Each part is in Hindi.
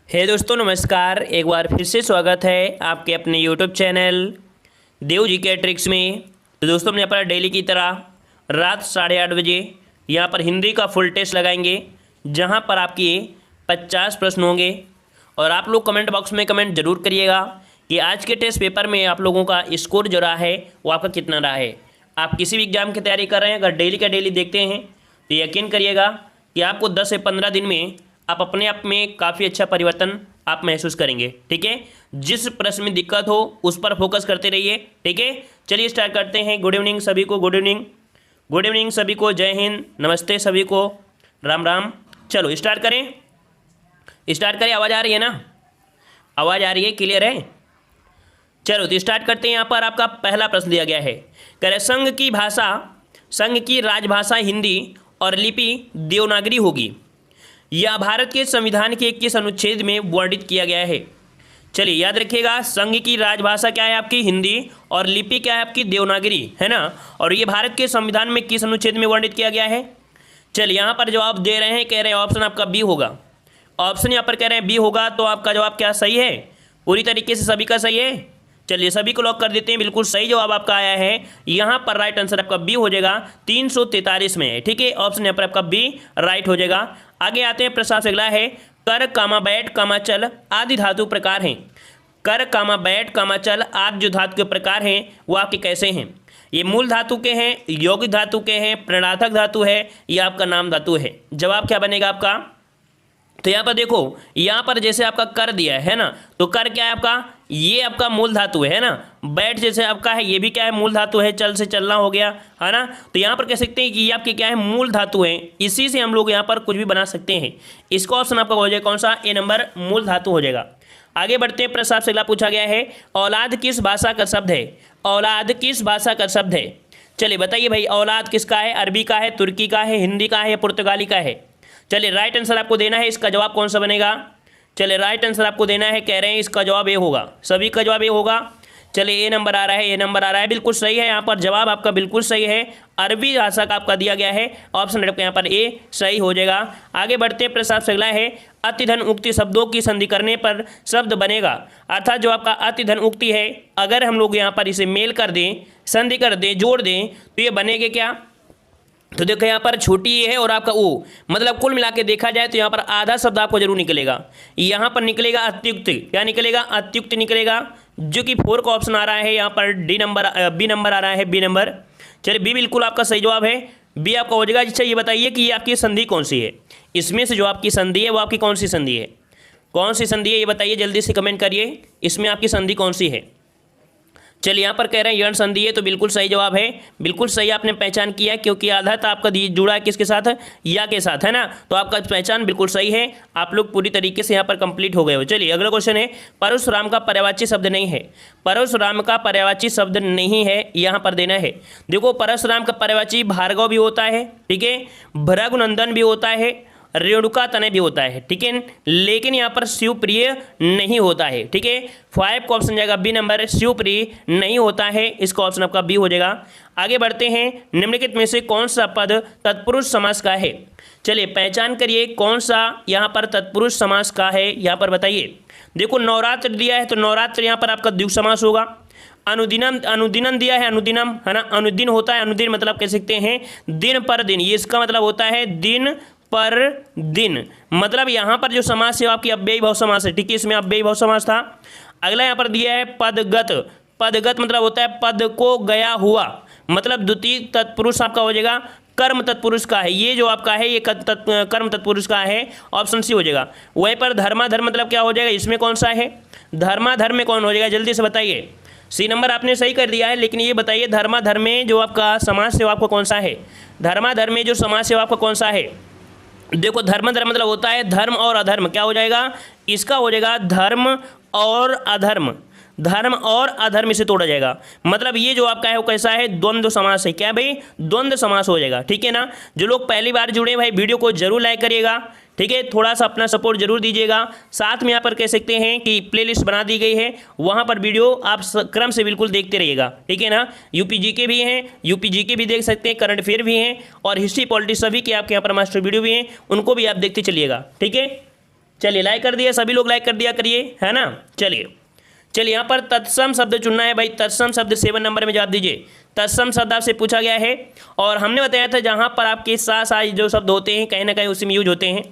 हे दोस्तों नमस्कार। एक बार फिर से स्वागत है आपके अपने यूट्यूब चैनल देव जी के ट्रिक्स में। तो दोस्तों हम यहाँ पर डेली की तरह रात 8:30 बजे यहाँ पर हिंदी का फुल टेस्ट लगाएंगे, जहाँ पर आपके 50 प्रश्न होंगे। और आप लोग कमेंट बॉक्स में कमेंट जरूर करिएगा कि आज के टेस्ट पेपर में आप लोगों का स्कोर जो रहा है वो आपका कितना रहा है। आप किसी भी एग्जाम की तैयारी कर रहे हैं, अगर डेली का डेली देखते हैं तो यकीन करिएगा कि आपको 10 से 15 दिन में आप अपने आप में काफ़ी अच्छा परिवर्तन आप महसूस करेंगे। ठीक है, जिस प्रश्न में दिक्कत हो उस पर फोकस करते रहिए। ठीक है, चलिए स्टार्ट करते हैं। गुड इवनिंग सभी को, गुड इवनिंग सभी को, जय हिंद, नमस्ते सभी को, राम राम। चलो स्टार्ट करें। आवाज़ आ रही है ना? आवाज़ आ रही है, क्लियर है? चलो तो स्टार्ट करते हैं। यहाँ पर आपका पहला प्रश्न दिया गया है, कह रहे संघ की राजभाषा हिंदी और लिपि देवनागरी होगी। यह भारत के संविधान के किस अनुच्छेद में वर्णित किया गया है? चलिए याद रखिएगा, संघ की राजभाषा क्या है आपकी? हिंदी, और लिपि क्या है आपकी? देवनागरी, है ना। और ये भारत के संविधान में किस अनुच्छेद में वर्णित किया गया है? चलिए यहाँ पर जवाब दे रहे हैं, कह रहे हैं ऑप्शन आपका बी होगा। ऑप्शन यहाँ पर कह रहे हैं बी होगा, तो आपका जवाब क्या सही है? पूरी तरीके से सभी का सही है। चलिए सभी को लॉक कर देते हैं। बिल्कुल सही जवाब आपका आया है। यहाँ पर राइट आंसर आपका बी हो जाएगा, 343 में है। ठीक है, ऑप्शन यहाँ पर आपका बी राइट हो जाएगा। आगे आते हैं, प्रश्न आपसे अगला है, कर कामा बैठ कामा चल आदि धातु प्रकार हैं। कर कामा बैठ कामा चल आदि जो धातु के प्रकार हैं वो आपके कैसे हैं? ये मूल धातु के हैं, यौगिक धातु के हैं, प्रणर्थक धातु है, या आपका नाम धातु है? जवाब क्या बनेगा आपका? तो यहाँ पर देखो, यहाँ पर जैसे आपका कर दिया है ना, तो कर क्या है आपका? ये आपका मूल धातु है ना। बैठ जैसे आपका है, ये भी क्या है? मूल धातु है। चल से चलना हो गया, है ना। तो यहाँ पर कह सकते हैं कि ये आपके क्या है? मूल धातु है। इसी से हम लोग यहाँ पर कुछ भी बना सकते हैं। इसका ऑप्शन आपका हो जाएगा कौन सा? ए नंबर, मूल धातु हो जाएगा। आगे बढ़ते हैं, प्रश्न आपसे अगला पूछा गया है, औलाद किस भाषा का शब्द है? औलाद किस भाषा का शब्द है? चलिए बताइए भाई, औलाद किसका है? अरबी का है, तुर्की का है, हिंदी का है, या पुर्तगाली का है? चलिए राइट आंसर आपको देना है। इसका जवाब कौन सा बनेगा? चलिए राइट आंसर आपको देना है, कह रहे हैं इसका जवाब ए होगा। सभी का जवाब ए होगा। चलिए ए नंबर आ रहा है, ए नंबर आ रहा है, बिल्कुल सही है। यहाँ पर जवाब आपका बिल्कुल सही है, अरबी भाषा का आपका दिया गया है। ऑप्शन आपका यहाँ पर ए सही हो जाएगा। आगे बढ़ते हैं, प्रश्न आपसे अगला है, अतिधन उक्ति शब्दों की संधि करने पर शब्द बनेगा। अर्थात जो आपका अतिधन उक्ति है, अगर हम लोग यहाँ पर इसे मेल कर दें, संधि कर दें, जोड़ दें, तो ये बनेगा क्या? तो देखो यहाँ पर छोटी ए है और आपका ओ, मतलब कुल मिला के देखा जाए तो यहाँ पर आधा शब्द आपको जरूर निकलेगा। यहाँ पर निकलेगा अत्युक्त। क्या निकलेगा? अत्युक्त निकलेगा, जो कि 4 का ऑप्शन आ रहा है। यहाँ पर बी नंबर आ रहा है, बी नंबर। चलिए बी बिल्कुल आपका सही जवाब है, बी आपका हो जाएगा। अच्छा ये बताइए कि ये आपकी संधि कौन सी है? इसमें से जो आपकी संधि है वो आपकी कौन सी संधि है? कौन सी संधि है ये बताइए, जल्दी से कमेंट करिए, इसमें आपकी संधि कौन सी है? चलिए यहाँ पर कह रहे हैं यण संधि है, तो बिल्कुल सही जवाब है। बिल्कुल सही आपने पहचान किया, क्योंकि आधा तो आपका जुड़ा है किसके साथ? या के साथ, है ना। तो आपका पहचान बिल्कुल सही है। आप लोग पूरी तरीके से यहाँ पर कंप्लीट हो गए हो। चलिए अगला क्वेश्चन है, परशुराम का पर्यायवाची शब्द नहीं है। परशुराम का पर्यायवाची शब्द नहीं है, यहाँ पर देना है। देखो परशुराम का पर्यायवाची भार्गव भी होता है, ठीक है, भृगुनंदन भी होता है, रेणुका तनय भी होता है, ठीक है, लेकिन यहाँ पर शिवप्रिय नहीं होता है। ठीक है, 5 का ऑप्शन जाएगा बी नंबर, शिवप्रिय नहीं होता है। इसका ऑप्शन आपका बी हो जाएगा। आगे बढ़ते हैं, निम्नलिखित में से कौन सा पद तत्पुरुष समास का है? चलिए पहचान करिए कौन सा यहाँ पर तत्पुरुष समास का है, यहाँ पर बताइए। देखो नवरात्र दिया है, तो नवरात्र यहाँ पर आपका द्विगु समास होगा। अनुदिनम दिया है, अनुदिनम, है ना, अनुदिन होता है। अनुदिन मतलब कह सकते हैं दिन पर दिन, ये इसका मतलब होता है दिन पर दिन। मतलब यहाँ पर जो समास है आपकी अव्ययी भाव समास है। ठीक है, इसमें अव्ययी भाव समास था। अगला यहाँ पर दिया है पदगत। पदगत मतलब होता है पद को गया हुआ, मतलब द्वितीय तत्पुरुष आपका हो जाएगा कर्म तत्पुरुष का है। ये जो आपका है ये कर्म तत्पुरुष का है, ऑप्शन सी हो जाएगा। वहीं पर धर्माधर्म मतलब क्या हो जाएगा? इसमें कौन सा है? धर्माधर्म में कौन हो जाएगा? जल्दी से बताइए। सी नंबर आपने सही कर दिया है, लेकिन ये बताइए धर्माधर्म में जो आपका समाज सेवा आपका कौन सा है? धर्माधर्म में जो समाज सेवा आपका कौन सा है? देखो धर्म मतलब होता है धर्म और अधर्म। क्या हो जाएगा? इसका हो जाएगा धर्म और अधर्म। धर्म और अधर्म इसे तोड़ा जाएगा। मतलब ये जो आपका है वो कैसा है? द्वंद्व समास है। क्या भाई? द्वंद्व समास हो जाएगा। ठीक है ना। जो लोग पहली बार जुड़े भाई वीडियो को जरूर लाइक करिएगा, ठीक है, थोड़ा सा अपना सपोर्ट जरूर दीजिएगा। साथ में यहाँ पर कह सकते हैं कि प्लेलिस्ट बना दी गई है, वहाँ पर वीडियो आप क्रम से बिल्कुल देखते रहिएगा। ठीक है ना। यूपी के भी हैं, यूपी के भी देख सकते हैं, करंट अफेयर भी हैं, और हिस्ट्री पॉलिटिक्स सभी के आपके यहाँ पर मास्टर वीडियो भी हैं, उनको भी आप देखते चलिएगा। ठीक है। चलिए लाइक कर दिया, सभी लोग लाइक कर दिया करिए, है ना। चलिए यहाँ पर तत्सम शब्द चुनना है भाई। तत्सम शब्द 7 नंबर में जवाब दीजिए। तत्सम शब्द आपसे पूछा गया है और हमने बताया था जहाँ पर आपके साथ साथ जो शब्द होते हैं कहीं ना कहीं उसी में यूज होते हैं।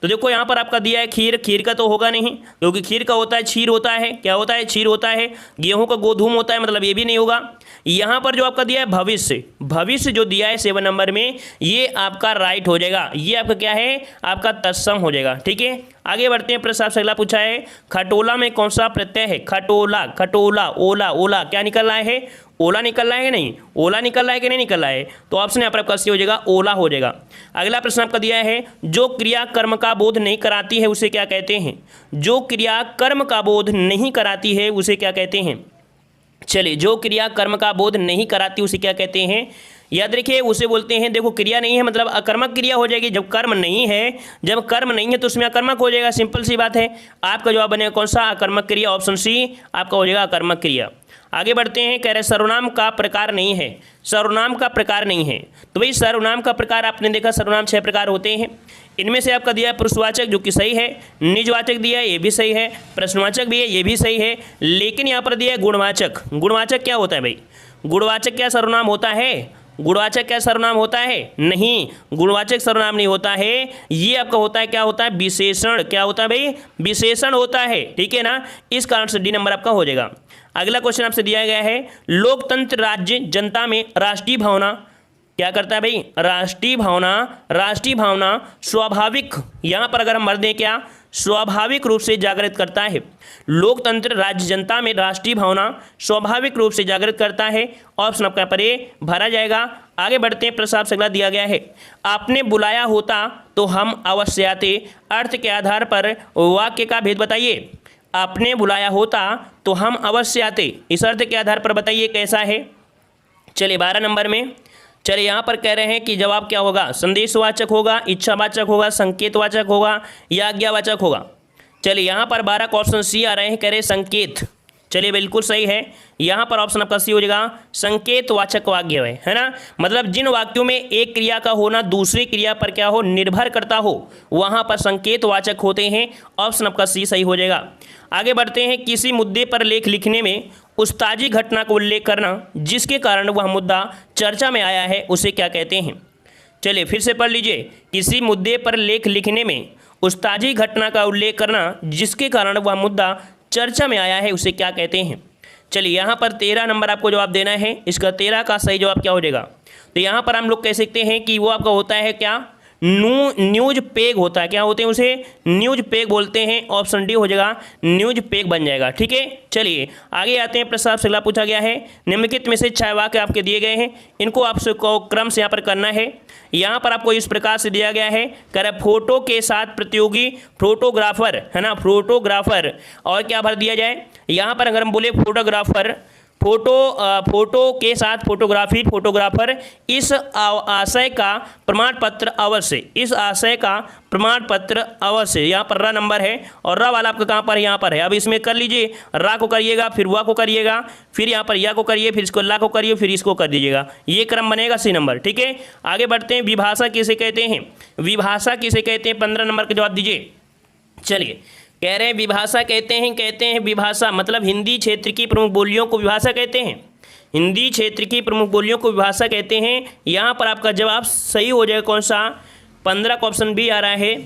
तो देखो यहाँ पर आपका दिया है खीर। खीर का तो होगा नहीं, क्योंकि खीर का होता है क्षीर होता है। क्या होता है? क्षीर होता है। गेहूं का गोधूम होता है, मतलब ये भी नहीं होगा। यहाँ पर जो आपका दिया है भविष्य, भविष्य जो दिया है 7 नंबर में, ये आपका राइट हो जाएगा। ये आपका क्या है? आपका तत्सम हो जाएगा। ठीक है, आगे बढ़ते हैं। प्रश्न आपसे अगला पूछा है, खटोला में कौन सा प्रत्यय है? खटोला, खटोला, ओला, ओला, क्या निकल रहा है? ओला निकल रहा है कि नहीं? ओला निकल रहा है कि नहीं निकल रहा है? तो ऑप्शन यहाँ पर आपका सी हो जाएगा, ओला हो जाएगा। अगला प्रश्न आपका दिया है, जो क्रिया कर्म का बोध नहीं कराती है उसे क्या कहते हैं? जो क्रिया कर्म का बोध नहीं कराती है उसे क्या कहते हैं? चलिए, जो क्रिया कर्म का बोध नहीं कराती उसे क्या कहते हैं? याद रखिए, उसे बोलते हैं, देखो क्रिया नहीं है मतलब अकर्मक क्रिया हो जाएगी। जब कर्म नहीं है, जब कर्म नहीं है तो उसमें अकर्मक हो जाएगा। सिंपल सी बात है। आपका जवाब बनेगा कौन सा? अकर्मक क्रिया। ऑप्शन सी आपका हो जाएगा अकर्मक क्रिया। आगे बढ़ते हैं। कह रहे सर्वनाम का प्रकार नहीं है। सर्वनाम का प्रकार नहीं है, तो भाई सर्वनाम का प्रकार आपने देखा, सर्वनाम 6 प्रकार होते हैं। इनमें से आपका दिया है पुरुषवाचक, जो कि सही है। निजवाचक दिया है, ये भी सही है। प्रश्नवाचक भी है, ये भी सही है। लेकिन यहाँ पर दिया है गुणवाचक। गुणवाचक क्या होता है भाई? गुणवाचक क्या सर्वनाम होता है? गुणवाचक क्या सर्वनाम होता है? नहीं, गुणवाचक सर्वनाम नहीं होता है। ये आपका होता है, क्या होता है? विशेषण। क्या होता है भाई? विशेषण होता है। ठीक है ना, इस कारण से डी नंबर आपका हो जाएगा। अगला क्वेश्चन आपसे दिया गया है, लोकतंत्र राज्य जनता में राष्ट्रीय भावना क्या करता है भाई? राष्ट्रीय भावना, राष्ट्रीय भावना स्वाभाविक, यहाँ पर अगर हम भर दें क्या? स्वाभाविक रूप से जागृत करता है। लोकतंत्र राज्य जनता में राष्ट्रीय भावना स्वाभाविक रूप से जागृत करता है। ऑप्शन आपका पर ए भरा जाएगा। आगे बढ़ते हैं। प्रश्न आपसे अगला दिया गया है, आपने बुलाया होता तो हम अवश्य आते, अर्थ के आधार पर वाक्य का भेद बताइए। आपने बुलाया होता तो हम अवश्य आते, इस अर्थ के आधार पर बताइए कैसा है। चलिए 12 नंबर में, चलिए यहाँ पर कह रहे हैं कि जवाब क्या होगा? संदेशवाचक होगा, इच्छावाचक होगा, संकेतवाचक होगा या आज्ञावाचक होगा। चलिए यहाँ पर 12 का ऑप्शन सी आ रहे हैं, कह रहे संकेत। चलिए बिल्कुल सही है। यहाँ पर ऑप्शन आपका सी हो जाएगा, संकेतवाचक वाक्य है ना। मतलब जिन वाक्यों में एक क्रिया का होना दूसरी क्रिया पर क्या हो? निर्भर करता हो, वहाँ पर संकेतवाचक होते हैं। ऑप्शन आपका सी सही हो जाएगा। आगे बढ़ते हैं। किसी मुद्दे पर लेख लिखने में उस ताजी घटना को उल्लेख करना जिसके कारण वह मुद्दा चर्चा में आया है उसे क्या कहते हैं? चलिए फिर से पढ़ लीजिए। किसी मुद्दे पर लेख लिखने में उस ताजी घटना का उल्लेख करना जिसके कारण वह मुद्दा चर्चा में आया है उसे क्या कहते हैं? चलिए यहाँ पर 13 नंबर आपको जवाब देना है। इसका 13 का सही जवाब क्या हो जाएगा? तो यहाँ पर हम लोग कह सकते हैं कि वो आपका होता है क्या? न्यूज पेग होता है। क्या होते हैं? उसे न्यूज पेग बोलते हैं। ऑप्शन डी हो जाएगा, न्यूज पेग बन जाएगा। ठीक है, चलिए आगे आते हैं। प्रश्न आपसे अगला पूछा गया है, निम्नलिखित में से 6 वाक्य आपके दिए गए हैं, इनको आपसे क्रम से यहाँ पर करना है। यहाँ पर आपको इस प्रकार से दिया गया है, कह रहा है फोटो के साथ प्रतियोगी फोटोग्राफर, है ना, फोटोग्राफर। और क्या भर दिया जाए? यहाँ पर अगर हम बोले फोटोग्राफर, फोटो के साथ फोटोग्राफी, फोटोग्राफर, इस आशय का प्रमाण पत्र अवश्य, इस आशय का प्रमाण पत्र अवश्य। यहाँ पर रा नंबर है और रा वाला आपका कहाँ पर? यहाँ पर है। अब इसमें कर लीजिए, रा को करिएगा, फिर वा को करिएगा, फिर यहाँ पर या को करिए, फिर इसको ला को करिए, फिर इसको कर दीजिएगा। ये क्रम बनेगा सी नंबर। ठीक है, आगे बढ़ते हैं। विभाषा किसे कहते हैं? विभाषा किसे कहते हैं? 15 नंबर का जवाब दीजिए। चलिए, कह रहे हैं विभाषा कहते हैं विभाषा मतलब हिंदी क्षेत्र की प्रमुख बोलियों को विभाषा कहते हैं। हिंदी क्षेत्र की प्रमुख बोलियों को विभाषा कहते हैं। यहाँ पर आपका जवाब सही हो जाएगा कौन सा? 15 का ऑप्शन बी आ रहा है।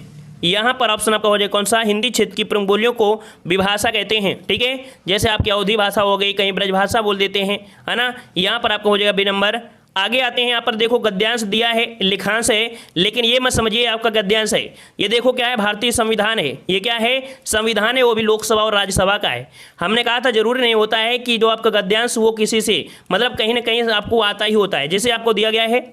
यहाँ पर ऑप्शन आपका हो जाएगा कौन सा? हिंदी क्षेत्र की प्रमुख बोलियों को विभाषा कहते हैं। ठीक है, जैसे आपकी अवधी भाषा हो गई, कहीं ब्रजभाषा बोल देते हैं, है ना। यहाँ पर आपका हो जाएगा बी नंबर। आगे आते हैं। यहाँ पर देखो गद्यांश दिया है, लिखांश है, लेकिन ये मत समझिए आपका गद्यांश है। ये देखो क्या है? भारतीय संविधान है। ये क्या है? संविधान है, वो भी लोकसभा और राज्यसभा का है। हमने कहा था जरूरी नहीं होता है कि जो आपका गद्यांश वो किसी से मतलब कहीं ना कहीं आपको आता ही होता है। जैसे आपको दिया गया है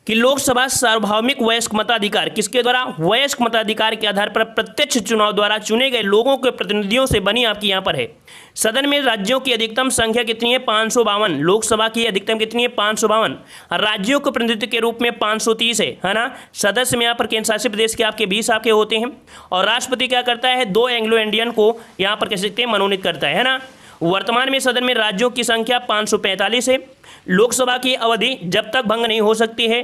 कि लोकसभा सार्वभौमिक वयस्क मताधिकार किसके द्वारा? वयस्क मताधिकार के आधार पर प्रत्यक्ष चुनाव द्वारा चुने गए लोगों के प्रतिनिधियों से बनी आपकी यहाँ पर है। सदन में राज्यों की अधिकतम संख्या कितनी है? 552। लोकसभा की अधिकतम कितनी है? 552। राज्यों के प्रतिनिधित्व के रूप में 530 है ना। सदस्य में यहाँ पर केंद्र शासित प्रदेश के आपके 20 आपके होते हैं। और राष्ट्रपति क्या करता है? 2 एंग्लो इंडियन को यहाँ पर कह सकते हैं मनोनीत करता है ना। वर्तमान में सदन में राज्यों की संख्या 545 है। लोकसभा की अवधि जब तक भंग नहीं हो सकती है,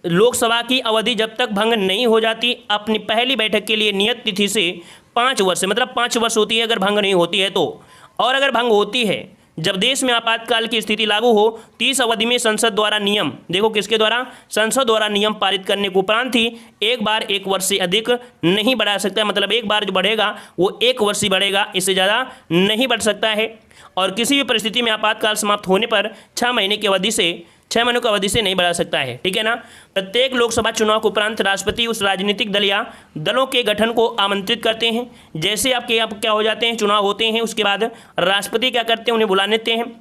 लोकसभा की अवधि जब तक भंग नहीं हो जाती अपनी पहली बैठक के लिए नियत तिथि से 5 वर्ष, मतलब 5 वर्ष होती है अगर भंग नहीं होती है तो। और अगर भंग होती है जब देश में आपातकाल की स्थिति लागू हो, 30 अवधि में संसद द्वारा नियम, देखो किसके द्वारा, संसद द्वारा नियम पारित करने के उपरांत ही एक बार 1 वर्ष से अधिक नहीं बढ़ा सकता है। मतलब एक बार जो बढ़ेगा वो 1 वर्ष ही बढ़ेगा, इससे ज़्यादा नहीं बढ़ सकता है। और किसी भी परिस्थिति में आपातकाल समाप्त होने पर 6 महीने की अवधि से नहीं बढ़ा सकता है, ठीक है ना। प्रत्येक लोकसभा चुनाव के उपरांत राष्ट्रपति उस राजनीतिक दल या दलों के गठन को आमंत्रित करते हैं। जैसे आपके यहाँ क्या हो जाते हैं, चुनाव होते हैं, उसके बाद राष्ट्रपति क्या करते हैं, उन्हें बुला लेते हैं।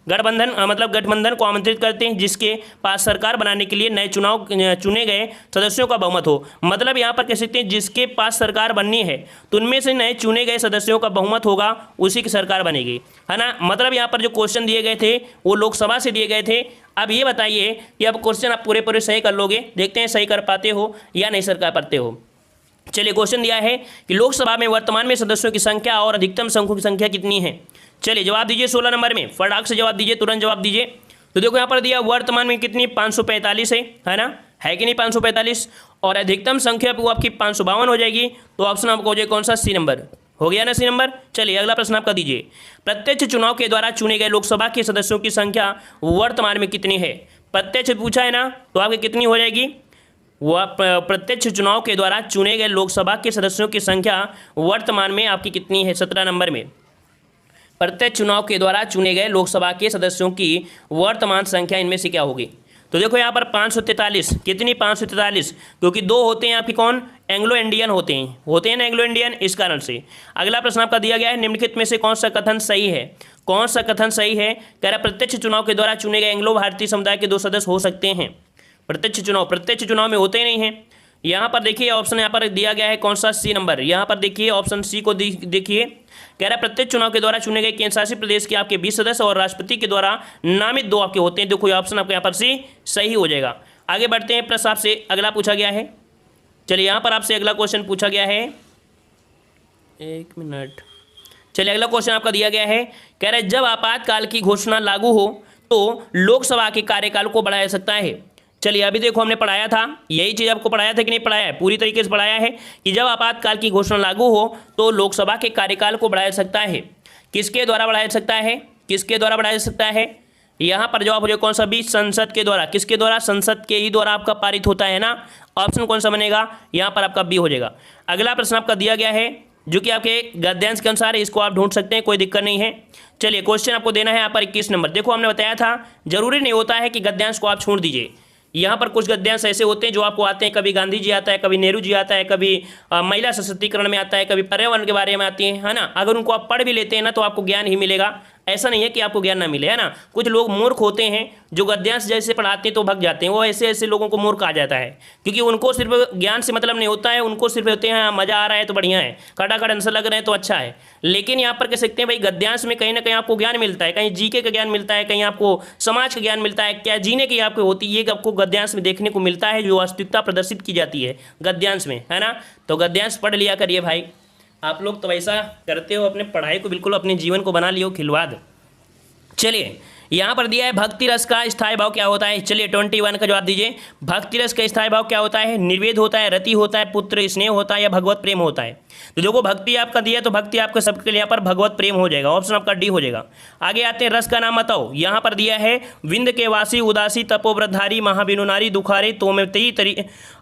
गठबंधन को आमंत्रित करते हैं जिसके पास सरकार बनाने के लिए नए चुने गए सदस्यों का बहुमत हो। मतलब यहाँ पर कह सकते हैं जिसके पास सरकार बननी है तो उनमें से नए चुने गए सदस्यों का बहुमत होगा, उसी की सरकार बनेगी, है ना। मतलब यहाँ पर जो क्वेश्चन दिए गए थे वो लोकसभा से दिए गए थे। अब ये बताइए कि अब क्वेश्चन आप पूरे सही कर लोगे, देखते हैं सही कर पाते हो या नहीं सर कर पाते हो। चलिए क्वेश्चन दिया है कि लोकसभा में वर्तमान में सदस्यों की संख्या और अधिकतम संख्या की संख्या कितनी है। चलिए जवाब दीजिए 16 नंबर में, फटाक से जवाब दीजिए, तुरंत जवाब दीजिए। तो देखो यहाँ पर दिया वर्तमान में कितनी 545 है ना, है कि नहीं 545, और अधिकतम संख्या वो आपकी 552 हो जाएगी। तो ऑप्शन आपको हो जाएगा कौन सा, सी नंबर, हो गया ना सी नंबर। चलिए अगला प्रश्न आपका दीजिए, प्रत्यक्ष चुनाव के द्वारा चुने गए लोकसभा के सदस्यों की संख्या वर्तमान में कितनी है। प्रत्यक्ष पूछा है ना, तो आपकी कितनी हो जाएगी, वह प्रत्यक्ष चुनाव के द्वारा चुने गए लोकसभा के सदस्यों की संख्या वर्तमान में आपकी कितनी है, 17 नंबर में। प्रत्यक्ष चुनाव के द्वारा चुने गए लोकसभा के सदस्यों की वर्तमान संख्या इनमें से क्या होगी। तो देखो यहाँ पर 543, कितनी 543, क्योंकि 2 होते हैं आपकी कौन, एंग्लो इंडियन होते हैं ना एंग्लो इंडियन, इस कारण से। अगला प्रश्न आपका दिया गया है, निम्नलिखित में से कौन सा कथन सही है, कौन सा कथन सही है। कह रहा प्रत्यक्ष चुनाव के द्वारा चुने गए एंग्लो भारतीय समुदाय के 2 सदस्य हो सकते हैं। प्रत्यक्ष चुनाव में होते ही नहीं हैं। यहाँ पर देखिए ऑप्शन यहाँ पर दिया गया है कौन सा, सी नंबर। यहाँ पर देखिए ऑप्शन सी को देखिए, कह रहा है प्रत्यक्ष चुनाव के द्वारा चुने गए केंद्र शासित प्रदेश के आपके 20 सदस्य और राष्ट्रपति के द्वारा नामित 2 आपके होते हैं। देखो ये ऑप्शन आपको यहाँ पर सी सही हो जाएगा। आगे बढ़ते हैं, प्रश्न आपसे अगला पूछा गया है। चलिए यहाँ पर आपसे अगला क्वेश्चन पूछा गया है, 1 मिनट। चलिए अगला क्वेश्चन आपका दिया गया है, कह रहा है जब आपातकाल की घोषणा लागू हो तो लोकसभा के कार्यकाल को बढ़ाया जा सकता है। चलिए अभी देखो हमने पढ़ाया था, यही चीज़ आपको पढ़ाया था कि नहीं पढ़ाया है, पूरी तरीके से पढ़ाया है कि जब आपातकाल की घोषणा लागू हो तो लोकसभा के कार्यकाल को बढ़ाया जा सकता है। किसके द्वारा बढ़ाया जा सकता है, किसके द्वारा बढ़ाया जा सकता है। यहाँ पर जवाब हो जाएगा कौन सा भी, संसद के द्वारा। किसके द्वारा, संसद के ही द्वारा आपका पारित होता है ना। ऑप्शन कौन सा बनेगा, यहाँ पर आपका बी हो जाएगा। अगला प्रश्न आपका दिया गया है जो कि आपके गद्यांश के अनुसार है, इसको आप ढूंढ सकते हैं, कोई दिक्कत नहीं है। चलिए क्वेश्चन आपको देना है यहाँ पर 21 नंबर। देखो हमने बताया था जरूरी नहीं होता है कि गद्यांश को आप छोड़ दीजिए। यहाँ पर कुछ गद्यांश ऐसे होते हैं जो आपको आते हैं, कभी गांधी जी आता है, कभी नेहरू जी आता है, कभी महिला सशक्तिकरण में आता है, कभी पर्यावरण के बारे में आती है ना। अगर उनको आप पढ़ भी लेते हैं ना तो आपको ज्ञान ही मिलेगा, ऐसा नहीं है कि आपको ज्ञान ना मिले, है ना। कुछ लोग मूर्ख होते हैं जो गद्यांश जैसे पढ़ाते हैं तो भग जाते हैं, वो ऐसे लोगों को मूर्ख कहा जाता है, क्योंकि उनको सिर्फ ज्ञान से मतलब नहीं होता है, उनको सिर्फ होते हैं मज़ा आ रहा है तो बढ़िया है, खटाखट आंसर लग रहे हैं तो अच्छा है। लेकिन यहाँ पर कह सकते हैं भाई गद्यांश में कहीं ना कहीं आपको ज्ञान मिलता है, कहीं जीके का ज्ञान मिलता है, कहीं आपको समाज का ज्ञान मिलता है, क्या जीने की आपको होती है, आपको गद्यांश में देखने को मिलता है, जो वास्तविकता प्रदर्शित की जाती है गद्यांश में, है ना। तो गद्यांश पढ़ लिया करिए भाई, आप लोग तो ऐसा करते हो, अपने पढ़ाई को बिल्कुल अपने जीवन को बना लियो खिलवाड़। चलिए यहाँ पर दिया है भक्ति रस का स्थायी भाव क्या होता है। चलिए 21 का जवाब दीजिए, भक्ति रस का स्थायी भाव क्या होता है। निर्वेद होता है, रति होता है, पुत्र स्नेह होता है या भगवत प्रेम होता है। तो देखो भक्ति आपका दिया तो भक्ति आपका सबके लिए यहाँ पर भगवत प्रेम हो जाएगा, ऑप्शन आपका डी हो जाएगा। आगे आते हैं, रस का नाम बताओ। यहाँ पर दिया है विंद के वासी उदासी तपोव्रतधारी महाबिनु नारी दुखारे तोमती तरी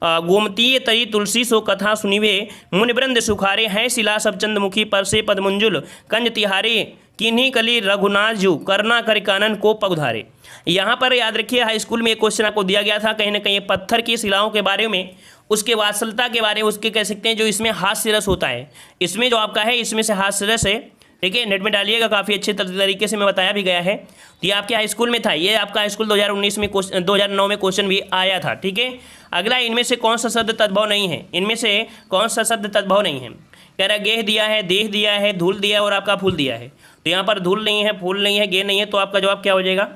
गोमती तरी तुलसी सो कथा सुनिवे मुनिवृंद सुखारे हैं शिला सब चंद्रमुखी पर से पदमुंजुल कंज तिहारे किन्हीं कली रघुनाजू करना कर कानन को पगुधारे। यहाँ पर याद रखिए हाई स्कूल में एक क्वेश्चन आपको दिया गया था कहीं ना कहीं पत्थर की शिलाओं के बारे में, उसके वात्सलता के बारे में, उसके कह सकते हैं जो इसमें हास्य रस होता है, इसमें जो आपका है इसमें से हास्य रस है, ठीक है। नेट में डालिएगा, काफ़ी अच्छे तरीके से मैं बताया भी गया है। तो ये आपके हाई स्कूल में था, ये आपका हाई स्कूल 2019 में 2009 में क्वेश्चन भी आया था, ठीक है। अगला, इनमें से कौन सा शब्द तद्भव नहीं है, इनमें से कौन सा शब्द तद्भव नहीं है। कह रहा गेह दिया है, देह दिया है, धूल दिया है और आपका फूल दिया है। तो यहाँ पर धूल नहीं है, फूल नहीं है, गेह नहीं है, तो आपका जवाब क्या हो जाएगा।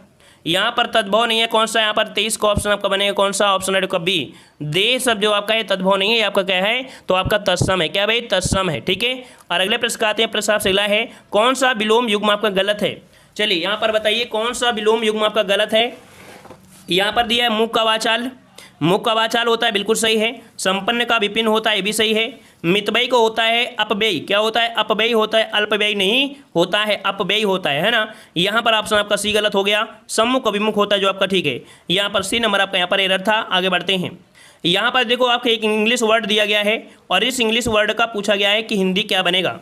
यहाँ पर तद्भव नहीं है, कौन सा, यहाँ पर 23 का ऑप्शन आपका बनेगा कौन सा, ऑप्शन है बी। देह शब्द जो आपका है तद्भव नहीं है, आपका क्या है, तो आपका तत्सम है। क्या भाई, तत्सम है, ठीक है। और अगले प्रश्न का आते हैं, प्रश्न आपसे अगला है, कौन सा विलोम युग्म आपका गलत है। चलिए यहाँ पर बताइए कौन सा विलोम युग्म आपका गलत है। यहाँ पर दिया है मुख का वाचाल, मुख का वाचाल होता है, बिल्कुल सही है। संपन्न का विपिन होता है, ये भी सही है। मितव्ययी को होता है अपव्ययी, क्या होता है? अपव्ययी होता है, अल्पव्ययी नहीं होता है, अपव्ययी होता है ना। यहाँ पर ऑप्शन आपका सी गलत हो गया। सम्मुख अभिमुख होता है जो आपका ठीक है। यहाँ पर सी नंबर आपका यहाँ पर एरर था। आगे बढ़ते हैं। यहाँ पर देखो आपको एक इंग्लिश वर्ड दिया गया है और इस इंग्लिश वर्ड का पूछा गया है कि हिंदी क्या बनेगा।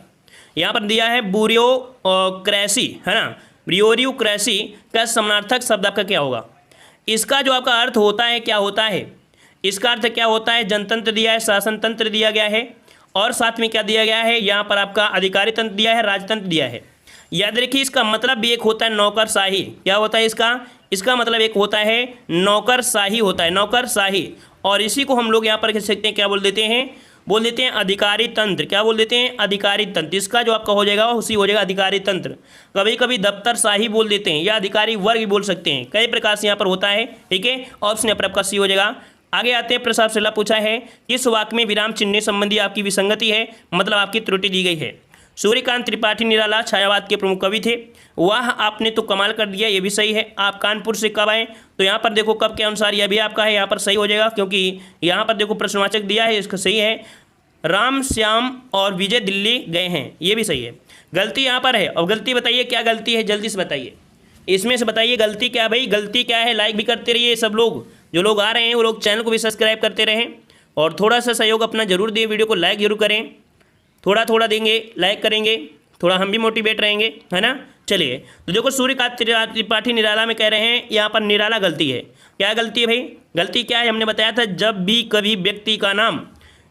यहाँ पर दिया है ब्यूरोक्रेसी, है ना। ब्यूरोक्रेसी का समानार्थक शब्द आपका क्या होगा? इसका जो आपका अर्थ होता है क्या होता है? इसका अर्थ क्या होता है? जनतंत्र दिया है, शासन तंत्र दिया गया है और साथ में क्या दिया गया है? यहाँ पर आपका अधिकारी तंत्र दिया है, राजतंत्र दिया है। याद रखिए इसका मतलब भी एक होता है नौकरशाही। क्या होता है इसका मतलब एक होता है नौकरशाही होता है, नौकरशाही। और इसी को हम लोग यहाँ पर कह सकते हैं, क्या बोल देते हैं अधिकारी तंत्र। क्या बोल देते हैं? अधिकारी तंत्र। इसका जो आपका हो जाएगा उसी हो जाएगा अधिकारी तंत्र। कभी कभी दफ्तरशाही बोल देते हैं या अधिकारी वर्ग भी बोल सकते हैं, कई प्रकार से यहाँ पर होता है। ठीक है, ऑप्शन यहाँ पर आपका सी हो जाएगा। आगे आते हैं, प्रश्न आपसे पूछा है किस वाक्य में विराम चिन्ह संबंधी आपकी विसंगति है, मतलब आपकी त्रुटि दी गई है। सूर्यकांत त्रिपाठी निराला छायावाद के प्रमुख कवि थे। वाह आपने तो कमाल कर दिया, ये भी सही है। आप कानपुर से कब आए? तो यहाँ पर देखो कब के अनुसार यह भी आपका है, यहाँ पर सही हो जाएगा क्योंकि यहाँ पर देखो प्रश्नवाचक दिया है, इसका सही है। राम श्याम और विजय दिल्ली गए हैं, ये भी सही है। गलती यहाँ पर है और गलती बताइए क्या गलती है, जल्दी से बताइए। इसमें से बताइए गलती क्या है भाई, गलती क्या है। लाइक भी करते रहिए, सब लोग जो लोग आ रहे हैं वो लोग चैनल को भी सब्सक्राइब करते रहें और थोड़ा सा सहयोग अपना जरूर दें। वीडियो को लाइक जरूर करें, थोड़ा थोड़ा देंगे, लाइक करेंगे, थोड़ा हम भी मोटिवेट रहेंगे, है ना। चलिए तो देखो सूर्यकांत त्रिपाठी निराला में कह रहे हैं, यहाँ पर निराला गलती है। क्या गलती है भाई? गलती क्या है? हमने बताया था जब भी कभी व्यक्ति का नाम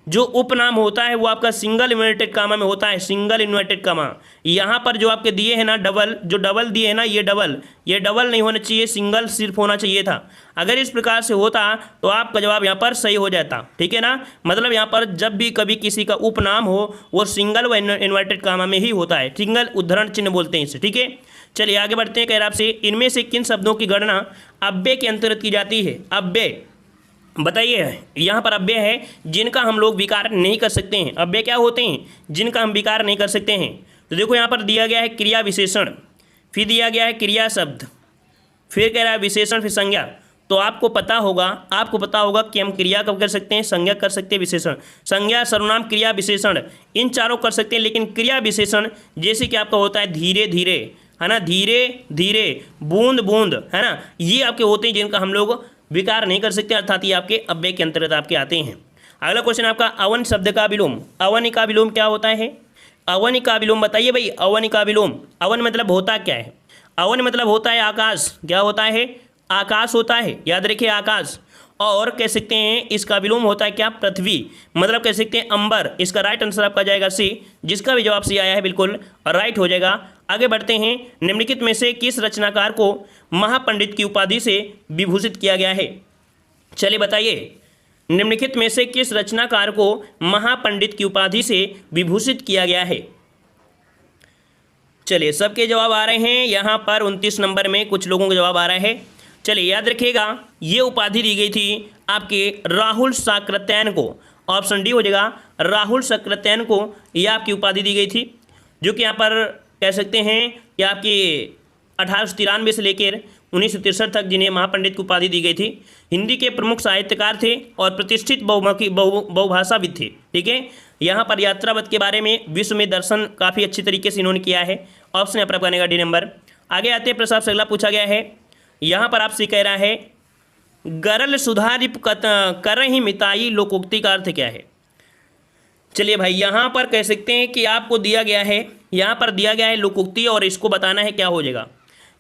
जो उपनाम होता है वो आपका सिंगल इन्वर्टेड कामा में होता है, सिंगल इन्वर्टेड कामा। यहाँ पर जो आपके दिए हैं ना डबल, जो डबल दिए हैं ना ये डबल नहीं होना चाहिए, सिंगल सिर्फ होना चाहिए था। अगर इस प्रकार से होता तो आपका जवाब यहाँ पर सही हो जाता। ठीक है ना, मतलब यहाँ पर जब भी कभी किसी का उपनाम हो वो सिंगल व इन्वर्टेड कामा में ही होता है, सिंगल उद्धरण चिन्ह बोलते हैं इसे। ठीक है, चलिए आगे बढ़ते हैं। कह रहा आपसे इनमें से किन शब्दों की गणना अव्यय के अंतर्गत की जाती है? अव्यय बताइए। यहाँ पर अव्यय है जिनका हम लोग विकार नहीं कर सकते हैं। अव्यय क्या होते हैं? जिनका हम विकार नहीं कर सकते हैं। तो देखो यहाँ पर दिया गया है क्रिया विशेषण, फिर दिया गया है क्रिया शब्द, फिर कह रहा है विशेषण, फिर संज्ञा। तो आपको पता होगा कि हम क्रिया कब कर सकते हैं, संज्ञा कर सकते हैं, विशेषण। संज्ञा, सर्वनाम, क्रिया, विशेषण इन चारों कर सकते हैं, लेकिन क्रिया विशेषण जैसे कि आपका होता है धीरे धीरे, है ना, धीरे धीरे, बूंद बूंद, है ना, ये आपके होते हैं जिनका हम लोग विकार नहीं कर सकते, अर्थात ये आपके अव्यय के अंतर्गत आपके आते हैं। अगला क्वेश्चन आपका अवन शब्द का विलोम। अवन का विलोम क्या होता है? अवन का विलोम बताइए भाई। अवन का विलोम, अवन मतलब होता क्या है? अवन मतलब होता है आकाश। क्या होता है? आकाश होता है, याद रखिए आकाश। और कह सकते हैं इसका विलोम होता है क्या? पृथ्वी, मतलब कह सकते हैं अंबर। इसका राइट आंसर आपका जाएगा सी, जिसका भी जवाब सी आया है बिल्कुल राइट हो जाएगा। आगे बढ़ते हैं। निम्नलिखित में से किस रचनाकार को महापंडित की उपाधि से विभूषित किया गया है? चलिए बताइए, निम्नलिखित में से किस रचनाकार को महापंडित की उपाधि से विभूषित किया गया है? चलिए सबके जवाब आ रहे हैं यहाँ पर 29 नंबर में, कुछ लोगों का जवाब आ रहा है। चलिए याद रखिएगा, ये उपाधि दी गई थी आपके राहुल साकृत्यायन को। ऑप्शन डी हो जाएगा, राहुल साकृत्यायन को यह आपकी उपाधि दी गई थी, जो कि यहाँ पर कह सकते हैं कि आपकी 1893 से लेकर 1963 तक जिन्हें महापंडित की उपाधि दी गई थी। हिंदी के प्रमुख साहित्यकार थे और प्रतिष्ठित बहुभाषाविद थे। ठीक है, यहाँ पर यात्रावत के बारे में विश्व में दर्शन काफ़ी अच्छी तरीके से इन्होंने किया है। ऑप्शन यहाँ पर बनेगा डी नंबर। आगे आते हैं, प्रश्न से अगला पूछा गया है। यहाँ पर आपसे कह रहा है गरल सुधारिप कर ही मिताई लोकोक्ति का अर्थ क्या है? चलिए भाई, यहाँ पर कह सकते हैं कि आपको दिया गया है, यहाँ पर दिया गया है लोकोक्ति और इसको बताना है क्या हो जाएगा।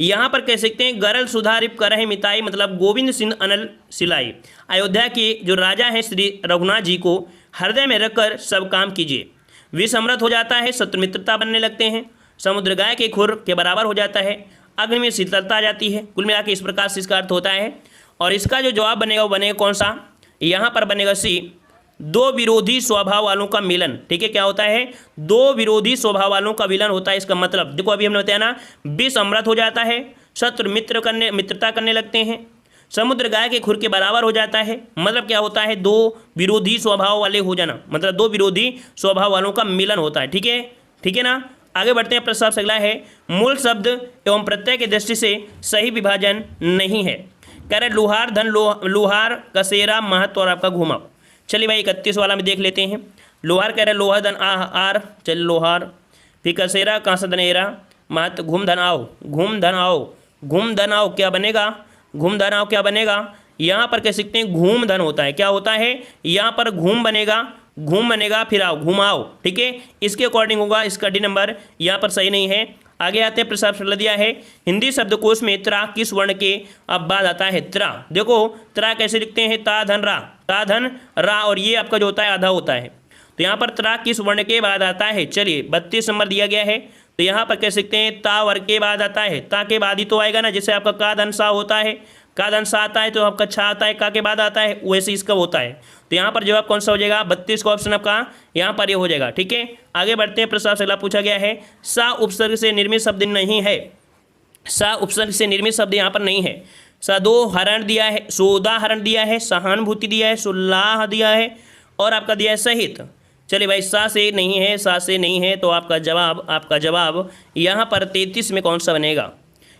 यहाँ पर कह सकते हैं गरल सुधारिप करहि मिताई, मतलब गोविंद सिंह अनल सिलाई। अयोध्या के जो राजा हैं श्री रघुनाथ जी को हृदय में रखकर सब काम कीजिए। विसमृत हो जाता है, शत्रु मित्रता बनने लगते हैं, समुद्र गाय के खुर के बराबर हो जाता है, अग्नि में शीतलता आ जाती है। कुल मिला के इस प्रकार से इसका अर्थ होता है। और इसका जो जवाब बनेगा वो बनेगा कौन सा? यहाँ पर बनेगा सी, दो विरोधी स्वभाव वालों का मिलन। ठीक है, क्या होता है? दो विरोधी स्वभाव वालों का मिलन होता है। इसका मतलब देखो अभी हमने बताया ना, विष अमृत हो जाता है, शत्रु मित्रता करने लगते हैं, समुद्र गाय के खुर के बराबर हो जाता है। मतलब क्या होता है? दो विरोधी स्वभाव वाले हो जाना, मतलब दो विरोधी स्वभाव वालों का मिलन होता है। ठीक है ना। आगे बढ़ते हैं। प्रश्न अगला है, मूल शब्द एवं प्रत्यय की दृष्टि से सही विभाजन नहीं है। कह रहे लुहार धन लुहार कसेरा महत और आपका घुमाओ। चलिए भाई 31 वाला में देख लेते हैं। लोहार कह रहे लोहा धन आर, चलिए लोहार, फिर कसेरा कहाँ से धनेरा, महत घूम धन आओ, घूम धन आओ, घूम धन आओ क्या बनेगा, घूम धन आओ क्या बनेगा, यहाँ पर कह सकते हैं घूम धन होता है, क्या होता है यहाँ पर घूम बनेगा, घूम बनेगा फिर आओ घुमाओ, ठीक है, इसके अकॉर्डिंग होगा। इसका डी नंबर यहाँ पर सही नहीं है। आगे आते हैं, प्रश्न सवाल दिया है हिंदी शब्दकोश में त्रा किस वर्ण के अब बाद आता है। त्रा, देखो त्रा कैसे लिखते हैं, ता धन रा, ता धन रा, और ये आपका जो होता है आधा होता है, तो यहाँ पर त्रा किस वर्ण के बाद आता है। चलिए 32 नंबर दिया गया है, तो यहाँ पर कह सकते हैं ता वर्ग के बाद आता है, ता के बाद ही तो आएगा ना, जैसे आपका का धन सा होता है, का धन सा आता है तो आपका छा आता है, का के बाद आता है, वैसे इसका होता है। तो यहाँ पर जवाब कौन सा हो जाएगा, 32 का ऑप्शन आपका यहाँ पर ये हो जाएगा, ठीक है। आगे बढ़ते हैं, प्रश्न अगला पूछा गया है सा उपसर्ग से निर्मित शब्द नहीं है, सा उपसर्ग से निर्मित शब्द यहाँ पर नहीं है। सदोहरण दिया है, सोदाहरण दिया है, सहानुभूति दिया है, सुल्लाह दिया है, और आपका दिया है सहित। चलिए भाई सा से नहीं है, सा से नहीं है, तो आपका जवाब यहाँ पर 33 में कौन सा बनेगा,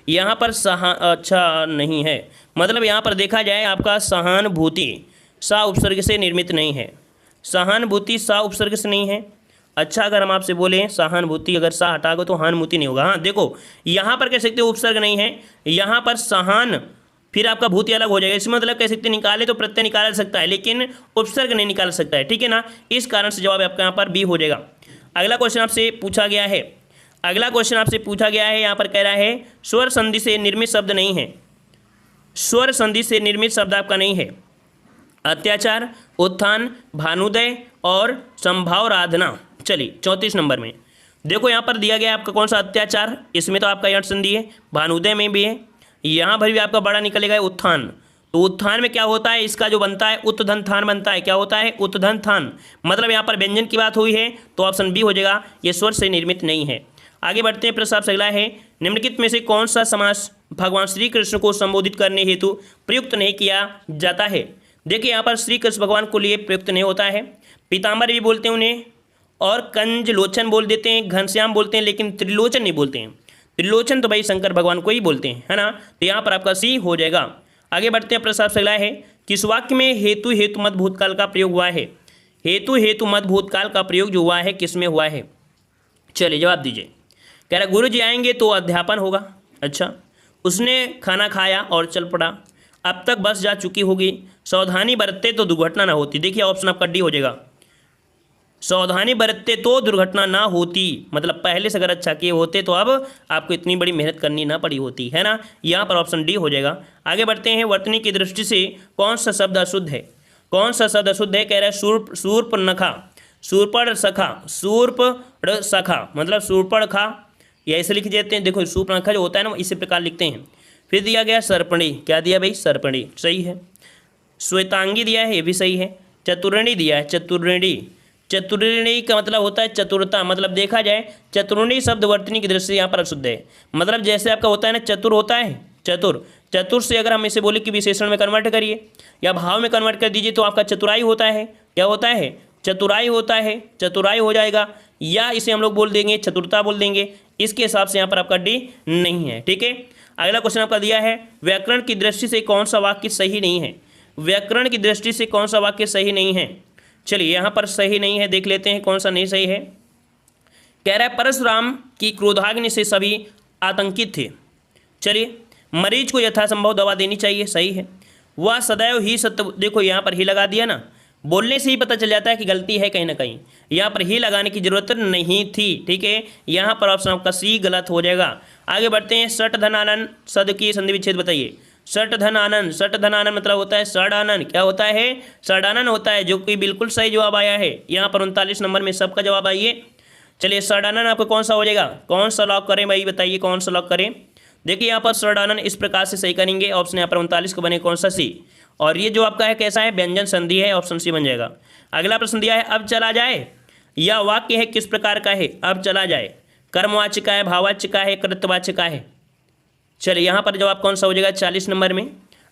यहाँ पर अच्छा नहीं है, मतलब यहाँ पर देखा जाए आपका सहानुभूति सा उपसर्ग से निर्मित नहीं है, सहानुभूति सा उपसर्ग से नहीं है। अच्छा अगर हम आपसे बोलें सहानुभूति अगर सा हटा गो तो हानुभूति नहीं होगा। हाँ देखो यहाँ पर कह सकते हो उपसर्ग नहीं है, यहाँ पर सहान फिर आपका भूति अलग हो जाएगा, इसमें मतलब कह सकते निकाले तो प्रत्यय निकाल सकता है लेकिन उपसर्ग नहीं निकाल सकता है, ठीक है ना। इस कारण से जवाब आपका यहाँ पर बी हो जाएगा। अगला क्वेश्चन आपसे पूछा गया है, अगला क्वेश्चन आपसे पूछा गया है, यहाँ पर कह रहा है स्वर संधि से निर्मित शब्द नहीं है, स्वर संधि से निर्मित शब्द आपका नहीं है। अत्याचार, उत्थान, भानुदय और संभावराधना। चलिए 34 नंबर में देखो यहाँ पर दिया गया आपका कौन सा अत्याचार, इसमें तो आपका यट संधि है, भानुदय में भी है, यहाँ पर भी आपका बड़ा निकलेगा उत्थान। तो उत्थान में क्या होता है, इसका जो बनता है उत्धन थान बनता है, क्या होता है उत्धन थान, मतलब यहाँ पर व्यंजन की बात हुई है तो ऑप्शन बी हो जाएगा, ये स्वर से निर्मित नहीं है। आगे बढ़ते हैं, प्रश्न आपसे अगला है निम्नलिखित में से कौन सा समास भगवान श्री कृष्ण को संबोधित करने हेतु प्रयुक्त नहीं किया जाता है। देखिए यहाँ पर श्री कृष्ण भगवान को लिए प्रयुक्त नहीं होता है, पीताम्बर भी बोलते हैं उन्हें, और कंजलोचन बोल देते हैं, घनश्याम बोलते हैं, लेकिन त्रिलोचन नहीं बोलते हैं। त्रिलोचन तो भाई शंकर भगवान को ही बोलते हैं, है ना, तो यहाँ पर आपका सी हो जाएगा। आगे बढ़ते हैं, प्रश्न आपसे अगला है किस वाक्य में हेतु हेतु मत भूतकाल का प्रयोग हुआ है। हेतु हेतु मत भूतकाल का प्रयोग जो हुआ है किसमें हुआ है। चलिए जवाब दीजिए। कह रहा गुरु जी आएंगे तो अध्यापन होगा, अच्छा उसने खाना खाया और चल पड़ा, अब तक बस जा चुकी होगी, सावधानी बरतते तो दुर्घटना ना होती। देखिए ऑप्शन आपका डी हो जाएगा, सावधानी बरतते तो दुर्घटना ना होती, मतलब पहले से अगर अच्छा किए होते तो अब आपको इतनी बड़ी मेहनत करनी ना पड़ी होती, है ना, यहाँ पर ऑप्शन डी हो जाएगा। आगे बढ़ते हैं, वर्तनी की दृष्टि से कौन सा शब्द अशुद्ध है, कौन सा शब्द अशुद्ध है। कह रहा है शूर्पणखा, शूर्पण सखा, शूर्पण सखा मतलब शूर्पण खा, या ऐसे लिख देते हैं, देखो शूर्पणखा जो होता है ना इसी प्रकार लिखते हैं। फिर दिया गया सर्पणी, क्या दिया भाई सर्पणी, सही है। श्वेतांगी दिया है, ये भी सही है। चतुर्णी दिया है, चतुर्णी, चतुर्णी का मतलब होता है चतुरता, मतलब देखा जाए चतुर्णी शब्द वर्तनी की दृष्टि से यहाँ पर अशुद्ध है, मतलब जैसे आपका होता है ना चतुर होता है, चतुर, चतुर से अगर हम इसे बोले कि विशेषण में कन्वर्ट करिए या भाव में कन्वर्ट कर दीजिए तो आपका चतुराई होता है, क्या होता है चतुराई होता है, चतुराई हो जाएगा, या इसे हम लोग बोल देंगे चतुरता बोल देंगे। इसके हिसाब से यहाँ पर आपका डी नहीं है, ठीक है। अगला क्वेश्चन आपका दिया है व्याकरण की दृष्टि से कौन सा वाक्य सही नहीं है। व्याकरण की दृष्टि से कौन सा वाक्य सही नहीं है। चलिए यहाँ पर सही नहीं है, देख लेते हैं कौन सा नहीं सही है। कह रहा है परशुराम की क्रोधाग्नि से सभी आतंकित थे। चलिए मरीज को यथासंभव दवा देनी चाहिए, सही है। वह सदैव ही सत्य, देखो यहाँ पर ही लगा दिया ना, बोलने से ही पता चल जाता है कि गलती है कहीं ना कहीं, यहाँ पर ही लगाने की जरूरत नहीं थी, ठीक है। यहाँ पर ऑप्शन आपका सी गलत हो जाएगा। आगे बढ़ते हैं, सठ धन आनंद शब्द की संधि विच्छेद बताइए। सठ धन आनंद, सठ धन आनंद मतलब होता है षडानन, क्या होता है षडानन होता है, जो कि बिल्कुल सही जवाब आया है। यहाँ पर 39 नंबर में सबका जवाब आइए। चलिए षडानन आपको कौन सा हो जाएगा, कौन सा लॉक करें भाई बताइए, कौन सा लॉक करें। देखिए यहाँ पर षडानन इस प्रकार से सही करेंगे, ऑप्शन यहाँ पर 39 को बने कौन सा सी, और ये जो आपका है कैसा है व्यंजन संधि है, ऑप्शन सी बन जाएगा। अगला प्रश्न दिया है अब चला जाए, यह वाक्य है किस प्रकार का है। अब चला जाए कर्मवाच्य का है, भाववाच्य का है, कृतवाच्य का है। चलिए यहाँ पर जवाब कौन सा हो जाएगा 40 नंबर में।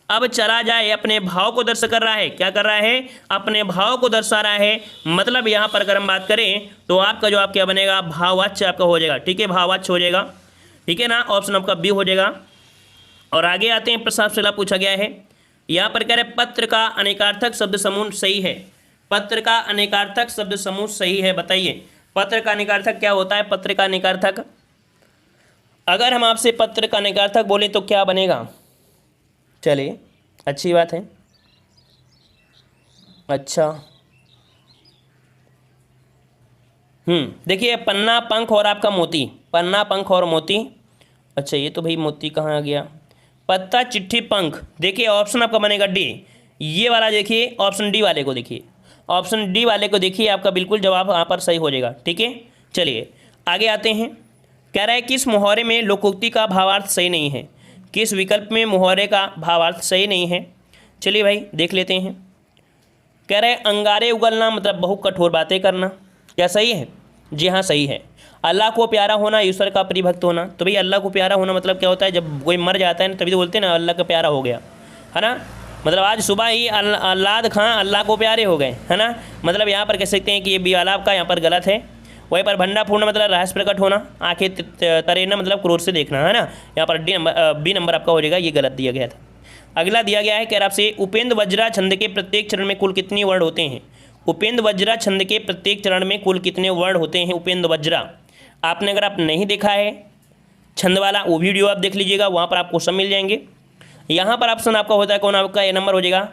अब चला जाए अपने भाव को दर्शा कर रहा है, क्या कर रहा है अपने भाव को दर्शा रहा है, मतलब यहाँ पर अगर हम बात करें तो आपका जवाब क्या बनेगा भाववाच्य आपका हो जाएगा, ठीक है भाववाच्य हो जाएगा, ठीक है ना, ऑप्शन आपका बी हो जाएगा। और आगे आते हैं, प्रश्न आपसे पूछा गया है यहाँ पर कह रहे पत्र का अनेकार्थक शब्द समूह सही है। पत्र का अनेकार्थक शब्द समूह सही है, बताइए पत्र का अनेकार्थक क्या होता है। पत्र का अनेकार्थक, अगर हम आपसे पत्र का अनेकार्थक बोले तो क्या बनेगा। चलिए अच्छी बात है। अच्छा देखिए पन्ना, पंख और आपका मोती, पन्ना, पंख और मोती। अच्छा ये तो भाई मोती कहाँ आ गया। पत्ता, चिट्ठी, पंख। देखिए ऑप्शन आपका बनेगा डी, ये वाला देखिए, ऑप्शन डी वाले को देखिए, ऑप्शन डी वाले को देखिए, आपका बिल्कुल जवाब यहाँ पर सही हो जाएगा। ठीक है, चलिए आगे आते हैं। कह रहा है किस मुहावरे में लोकोक्ति का भावार्थ सही नहीं है। किस विकल्प में मुहावरे का भावार्थ सही नहीं है। चलिए भाई देख लेते हैं। कह रहे अंगारे उगलना मतलब बहुत कठोर बातें करना, क्या सही है। जी हाँ सही है। अल्लाह को प्यारा होना, ईश्वर का प्रिय भक्त होना। तो भाई अल्लाह को प्यारा होना मतलब क्या होता है, जब कोई मर जाता है ना तभी तो बोलते हैं ना अल्लाह का प्यारा हो गया, है ना। मतलब आज सुबह ही अल्लाद खां अल्लाह को प्यारे हो गए, है ना। मतलब यहाँ पर कह सकते हैं कि ये बी वाला आपका यहाँ पर गलत है। वहीं पर भंडा फूटना मतलब रहस्य प्रकट होना, आंखें तरेना मतलब क्रोध से देखना, है ना। यहाँ पर बी नंबर आपका हो जाएगा, ये गलत दिया गया था। अगला दिया गया है, कह रहा आपसे उपेंद्र वज्रा छंद के प्रत्येक चरण में कुल कितने वर्ण होते हैं। उपेंद्र वज्रा छंद के प्रत्येक चरण में कुल कितने वर्ण होते हैं। उपेंद्र वज्रा आपने अगर आप नहीं देखा है छंद वाला, वो वीडियो आप देख लीजिएगा, वहाँ पर आपको सब मिल जाएंगे। यहाँ पर ऑप्शन आपका होता है कौन, आपका ए नंबर हो जाएगा।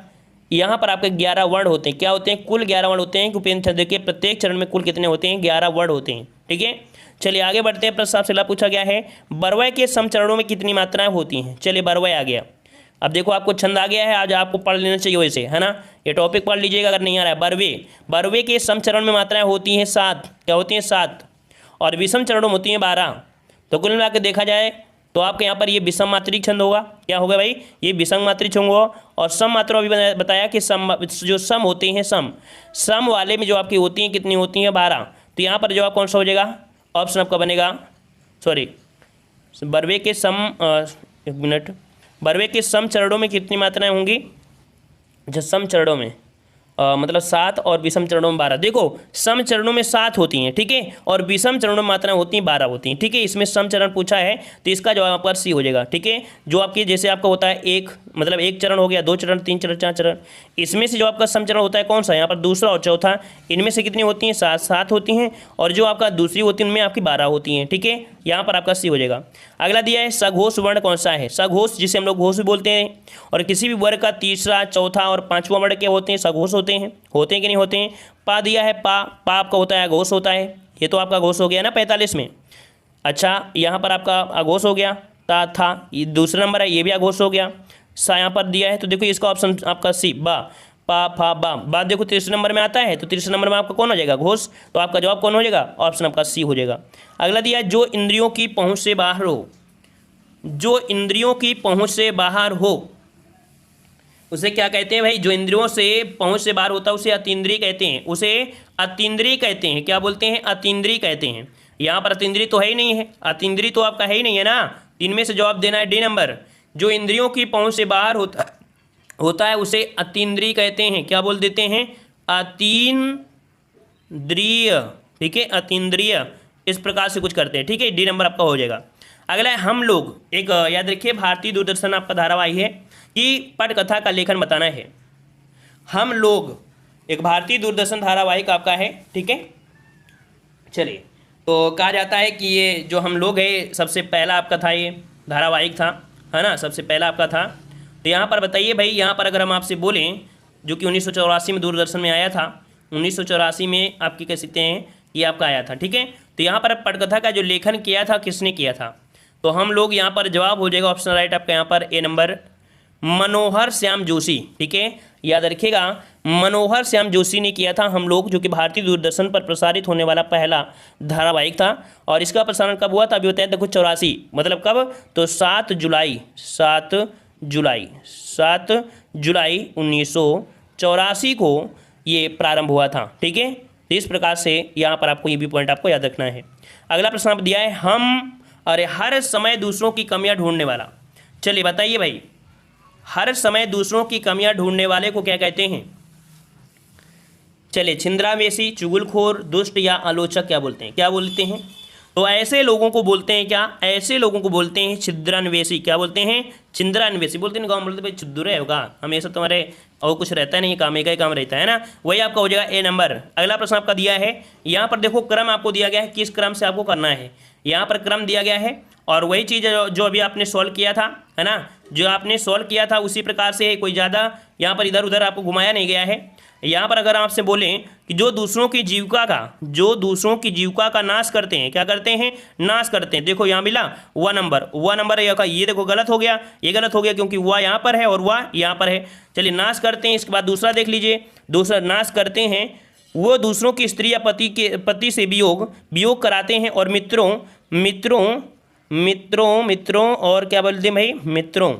यहाँ पर आपके 11 वर्ण होते हैं। क्या होते हैं, कुल 11 वर्ण होते हैं। उपेंद्र छंद के प्रत्येक चरण में कुल कितने होते हैं, 11 वर्ण होते हैं। ठीक है, चलिए आगे बढ़ते हैं। प्रश्न आपसे पूछा गया है बरवय के समचरणों में कितनी मात्राएं होती हैं। चलिए बरवय आ गया। अब देखो आपको छंद आ गया है, आज आपको पढ़ लेना चाहिए वैसे, है ना। ये टॉपिक पढ़ लीजिएगा अगर नहीं आ रहा है। बरवे के समचरण में मात्राएं होती हैं 7। क्या होती हैं 7, और विषम चरणों में होती हैं 12। तो कुल मिला के देखा जाए तो आपके यहाँ पर ये विषम मात्रिक छंद होगा। क्या होगा भाई, ये विषम मात्रिक छंद होगा। और सम मात्रा अभी बताया कि सम जो सम होते हैं, सम वाले में जो आपकी होती हैं कितनी होती हैं 12। तो यहाँ पर जवाब कौन सा हो जाएगा, ऑप्शन आपका बनेगा, सॉरी बरवे के सम, एक मिनट, बरवे के सम चरणों में कितनी मात्राएं होंगी। जो सम चरणों में मतलब 7 और विषम चरणों में 12। देखो सम चरणों में 7 होती हैं, ठीक है, और विषम चरणों में मात्राएं होती हैं 12 होती हैं। ठीक है, इसमें सम चरण पूछा है तो इसका जवाब आपका सी हो जाएगा। ठीक है, जो आपकी जैसे आपका होता है एक मतलब एक चरण हो गया, 2 चरण, 3 चरण, 4 चरण, इसमें से जो आपका सम चरण होता है कौन सा, यहाँ पर दूसरा और चौथा, इनमें से कितनी होती हैं 7 होती हैं, और जो आपका दूसरी होती है उनमें आपकी 12 होती हैं। ठीक है, यहाँ पर आपका सी हो जाएगा। अगला दिया है सघोष वर्ण कौन सा है। सघोष जिसे हम लोग घोष भी बोलते हैं, और किसी भी वर्ग का तीसरा, चौथा और पांचवा वर्ण क्या होते हैं, सघोष होते हैं कि नहीं होते हैं। पा दिया है, पा आपका होता है अघोष होता है। ये तो आपका घोष हो गया ना 45 में। अच्छा यहाँ पर आपका अघोष हो गया। ता था ये दूसरा नंबर है, ये भी अघोष हो गया। सा यहाँ पर दिया है तो देखो इसका ऑप्शन आपका सी, बा, पा, फा, बा देखो तीसरे नंबर में आता है, तो तीसरे नंबर में आपका कौन हो जाएगा, घोष। तो आपका जवाब कौन हो जाएगा, ऑप्शन आपका सी हो जाएगा। अगला दिया है जो इंद्रियों की पहुंच से बाहर हो। जो इंद्रियों की पहुंच से बाहर हो उसे क्या कहते हैं भाई, जो इंद्रियों से पहुंच से बाहर होता है उसे अतीन्द्रिय कहते हैं, उसे अतीन्द्रिय कहते हैं। क्या बोलते हैं, अतीन्द्रिय कहते हैं। यहाँ पर अतीन्द्रिय तो है ही नहीं है, अतीन्द्रिय तो आपका है ही नहीं है ना। 3 में से जवाब देना है डी नंबर। जो इंद्रियों की पहुंच से बाहर होता है उसे अतीन्द्रिय कहते हैं। क्या बोल देते हैं, अतीन्द्रिय। ठीक है, अतीन्द्रिय, इस प्रकार से कुछ करते हैं। ठीक है, डी नंबर आपका हो जाएगा। अगला है हम लोग, एक याद रखिए भारतीय दूरदर्शन आपका धारावाहिक है कि पटकथा का लेखन बताना है। हम लोग एक भारतीय दूरदर्शन धारावाहिक आपका है। ठीक है, चलिए तो कहा जाता है कि ये जो हम लोग है सबसे पहला आपका था, ये धारावाहिक था, है ना, सबसे पहला आपका था। तो यहाँ पर बताइए भाई, यहाँ पर अगर हम आपसे बोलें जो कि 1984 में दूरदर्शन में आया था, 1984 में आपकी कह सकते हैं ये आपका आया था। ठीक है, तो यहाँ पर पटकथा का जो लेखन किया था किसने किया था, तो हम लोग यहाँ पर जवाब हो जाएगा ऑप्शन राइट आपका यहाँ पर ए नंबर, मनोहर श्याम जोशी। ठीक है, याद रखिएगा मनोहर श्याम जोशी ने किया था हम लोग, जो कि भारतीय दूरदर्शन पर प्रसारित होने वाला पहला धारावाहिक था। और इसका प्रसारण कब हुआ था अभी बताया, देखो 84 मतलब कब, तो 7 जुलाई 1984 को ये प्रारंभ हुआ था। ठीक है, तो इस प्रकार से यहाँ पर आपको ये भी पॉइंट आपको याद रखना है। अगला प्रश्न आप दिया है हर समय दूसरों की कमियां ढूंढने वाला। चलिए बताइए भाई, हर समय दूसरों की कमियां ढूंढने वाले को क्या कहते हैं। चलिए छिंद्रावेशी, चुगलखोर, दुष्ट या आलोचक क्या बोलते हैं, क्या बोलते हैं। तो ऐसे लोगों को बोलते हैं क्या, ऐसे लोगों को बोलते हैं छिद्रान्वेषी। क्या बोलते हैं, छिद्रान्वेषी बोलते हैं। गाँव में बोलते भाई छिद्र है होगा, हमेशा तुम्हारे और कुछ रहता नहीं, काम एक ही काम रहता है ना, वही आपका हो जाएगा ए नंबर। अगला प्रश्न आपका दिया है, यहाँ पर देखो क्रम आपको दिया गया है, किस क्रम से आपको करना है, यहाँ पर क्रम दिया गया है और वही चीज़ जो अभी आपने सॉल्व किया था, है ना, जो आपने सॉल्व किया था उसी प्रकार से, कोई ज़्यादा यहाँ पर इधर उधर आपको घुमाया नहीं गया है। यहाँ पर अगर आपसे बोलें कि जो दूसरों की जीविका का नाश करते हैं, क्या करते हैं, नाश करते हैं। देखो यहाँ मिला वह नंबर ये देखो गलत हो गया, ये गलत हो गया क्योंकि वह यहाँ पर है और वह यहाँ पर है। चलिए नाश करते हैं, इसके बाद दूसरा देख लीजिए, दूसरा नाश करते हैं वो दूसरों की स्त्री या पति से वियोग कराते हैं और मित्रों और क्या बोलते हैं भाई, मित्रों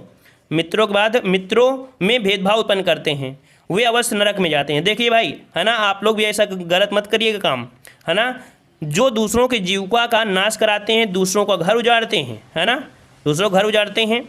के बाद मित्रों में भेदभाव उत्पन्न करते हैं, वे अवश्य नरक में जाते हैं। देखिए भाई, है ना, आप लोग भी ऐसा गलत मत करिएगा काम, है ना। जो दूसरों की जीविका का नाश कराते हैं, दूसरों का घर उजाड़ते हैं, है ना, दूसरों का घर उजाड़ते हैं,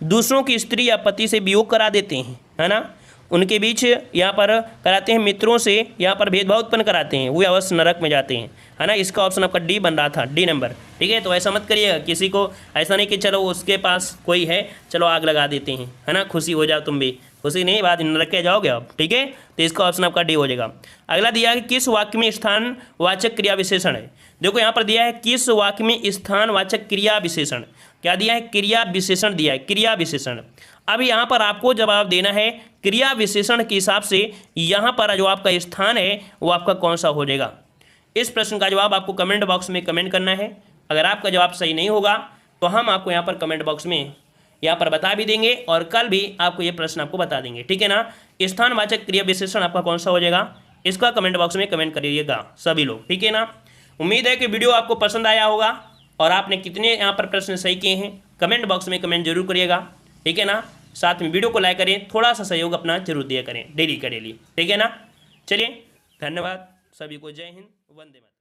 दूसरों की स्त्री या पति से वियोग करा देते हैं, है ना, उनके बीच यहाँ पर कराते हैं, मित्रों से यहाँ पर भेदभाव उत्पन्न कराते हैं, वे अवश्य नरक में जाते हैं, है ना। इसका ऑप्शन आपका डी बन रहा था, डी नंबर। ठीक है, तो ऐसा मत करिएगा, किसी को ऐसा नहीं कि चलो उसके पास कोई है चलो आग लगा देते हैं, है ना, खुशी हो जाओ तुम भी, खुशी नहीं, बाद नरक के जाओगे आप। ठीक है, तो इसका ऑप्शन आपका डी हो जाएगा। अगला दिया है किस वाक्य में स्थानवाचक क्रिया विशेषण है। देखो यहाँ पर दिया है किस वाक्य में स्थानवाचक क्रिया विशेषण, क्या दिया है, क्रिया विशेषण दिया है, क्रिया विशेषण। अब यहाँ पर आपको जवाब देना है क्रिया विशेषण के हिसाब से, यहाँ पर जो आपका स्थान है वो आपका कौन सा हो जाएगा। इस प्रश्न का जवाब आपको कमेंट बॉक्स में कमेंट करना है। अगर आपका जवाब सही नहीं होगा तो हम आपको यहाँ पर कमेंट बॉक्स में यहाँ पर बता भी देंगे और कल भी आपको ये प्रश्न आपको बता देंगे। ठीक है ना, स्थानवाचक क्रिया विशेषण आपका कौन सा हो जाएगा, इसका कमेंट बॉक्स में कमेंट करिएगा सभी लोग। ठीक है ना, उम्मीद है कि वीडियो आपको पसंद आया होगा और आपने कितने यहाँ पर प्रश्न सही किए हैं कमेंट बॉक्स में कमेंट जरूर करिएगा। ठीक है ना, साथ में वीडियो को लाइक करें, थोड़ा सा सहयोग अपना जरूर दिया करें डेली का डेली। ठीक है ना, चलिए धन्यवाद सभी को, जय हिंद, वंदे मातरम।